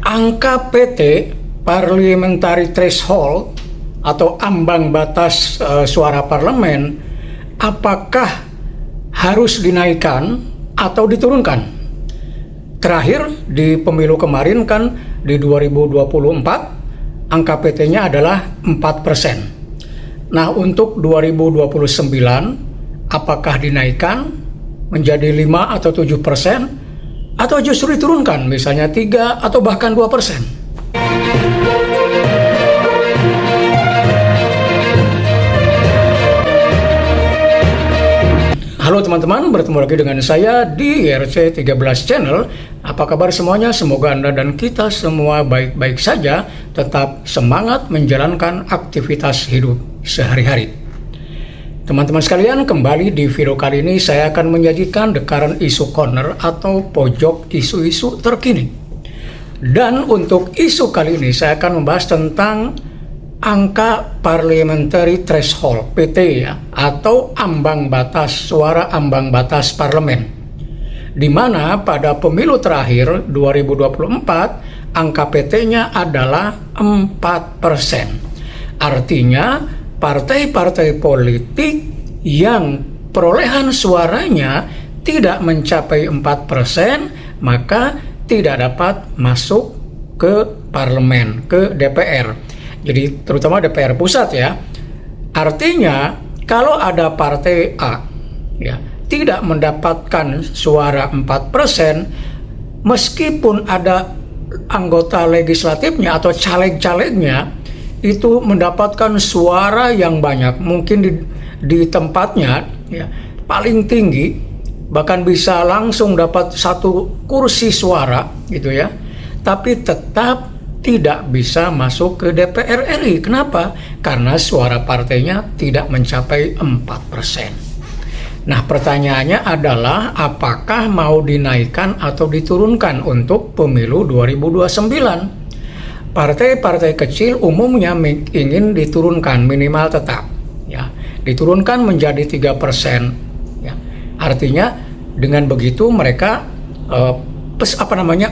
angka PT parliamentary threshold atau ambang batas suara parlemen, apakah harus dinaikkan atau diturunkan? Terakhir di pemilu kemarin kan di 2024 angka PT-nya adalah 4%. Nah, untuk 2029 apakah dinaikkan menjadi 5 atau 7% atau justru diturunkan misalnya 3 atau bahkan 2%? Halo teman-teman, bertemu lagi dengan saya di RC13 Channel. Apa kabar semuanya? Semoga Anda dan kita semua baik-baik saja, tetap semangat menjalankan aktivitas hidup sehari-hari. Teman-teman sekalian, kembali di video kali ini saya akan menyajikan The Current Issue Corner atau pojok isu-isu terkini. Dan untuk isu kali ini saya akan membahas tentang angka parliamentary threshold PT ya, atau ambang batas suara ambang batas parlemen, di mana pada pemilu terakhir 2024 angka PT-nya adalah 4%. Artinya partai-partai politik yang perolehan suaranya tidak mencapai 4% maka tidak dapat masuk ke parlemen, ke DPR. Jadi terutama DPR pusat ya. Artinya kalau ada partai A ya tidak mendapatkan suara 4%, meskipun ada anggota legislatifnya atau caleg-calegnya itu mendapatkan suara yang banyak, mungkin di tempatnya ya paling tinggi, bahkan bisa langsung dapat 1 kursi suara gitu ya, tapi tetap tidak bisa masuk ke DPR RI. Kenapa? Karena suara partainya tidak mencapai 4%. Nah, pertanyaannya adalah apakah mau dinaikkan atau diturunkan untuk pemilu 2029? Partai-partai kecil umumnya ingin diturunkan minimal tetap, ya, diturunkan menjadi 3%. Ya. Artinya dengan begitu mereka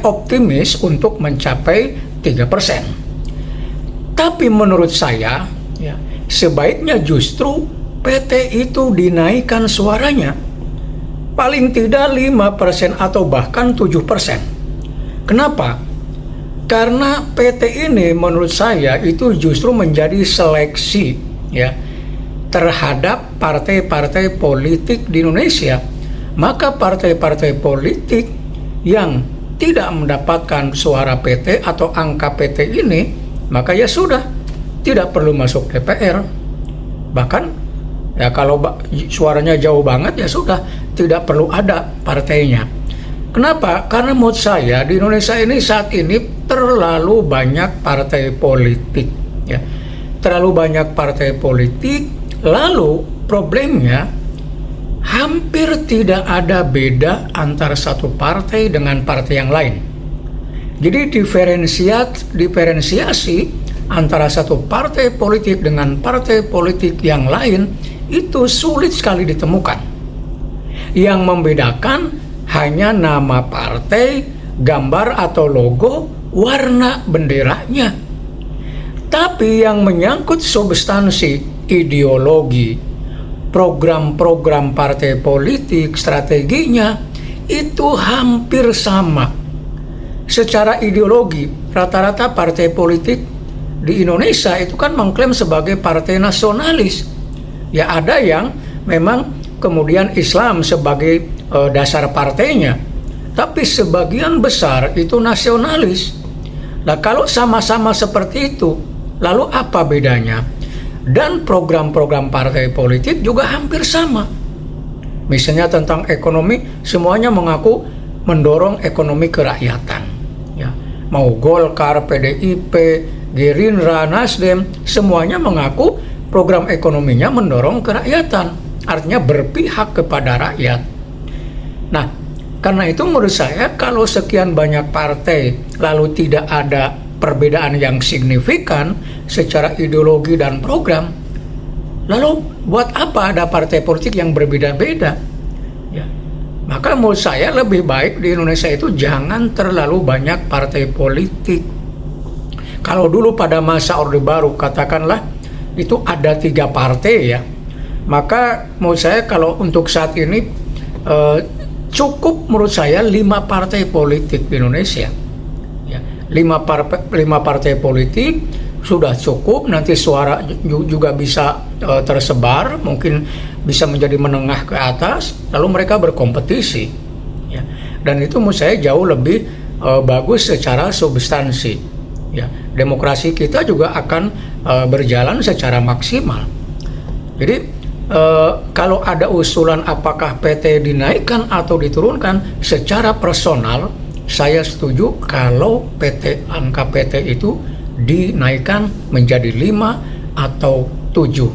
optimis untuk mencapai 3%. Tapi menurut saya ya, sebaiknya justru PT itu dinaikkan suaranya paling tidak 5% atau bahkan 7%. Kenapa? Karena PT ini menurut saya itu justru menjadi seleksi ya terhadap partai-partai politik di Indonesia. Maka partai-partai politik yang tidak mendapatkan suara PT atau angka PT ini, maka ya sudah, tidak perlu masuk DPR. Bahkan ya kalau suaranya jauh banget ya sudah, tidak perlu ada partainya. Kenapa? Karena menurut saya di Indonesia ini saat ini terlalu banyak partai politik ya. Terlalu banyak partai politik, lalu problemnya hampir tidak ada beda antara satu partai dengan partai yang lain. Jadi diferensiasi antara satu partai politik dengan partai politik yang lain itu sulit sekali ditemukan. Yang membedakan hanya nama partai, gambar atau logo, warna benderanya. Tapi yang menyangkut substansi, ideologi, program-program partai politik, strateginya itu hampir sama. Secara ideologi, rata-rata partai politik di Indonesia itu kan mengklaim sebagai partai nasionalis. Ya ada yang memang kemudian Islam sebagai dasar partainya, tapi sebagian besar itu nasionalis. Nah kalau sama-sama seperti itu, lalu apa bedanya? Dan program-program partai politik juga hampir sama. Misalnya tentang ekonomi, semuanya mengaku mendorong ekonomi kerakyatan. Ya, mau Golkar, PDIP, Gerindra, Nasdem, semuanya mengaku program ekonominya mendorong kerakyatan. Artinya berpihak kepada rakyat. Nah, karena itu menurut saya kalau sekian banyak partai lalu tidak ada perbedaan yang signifikan secara ideologi dan program, lalu buat apa ada partai politik yang berbeda-beda? Ya, Maka menurut saya lebih baik di Indonesia itu jangan terlalu banyak partai politik. Kalau dulu pada masa Orde Baru katakanlah itu ada 3 partai ya, maka menurut saya kalau untuk saat ini cukup menurut saya 5 partai politik di Indonesia. Ya, 5 partai politik sudah cukup, nanti suara juga bisa tersebar, mungkin bisa menjadi menengah ke atas, lalu mereka berkompetisi. Ya. Dan itu menurut saya jauh lebih bagus secara substansi. Ya. Demokrasi kita juga akan berjalan secara maksimal. Jadi kalau ada usulan apakah PT dinaikkan atau diturunkan, secara personal saya setuju kalau angka PT itu dinaikkan menjadi 5 atau 7%.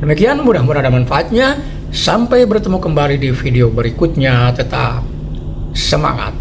Demikian, mudah-mudahan ada manfaatnya. Sampai bertemu kembali di video berikutnya. Tetap semangat.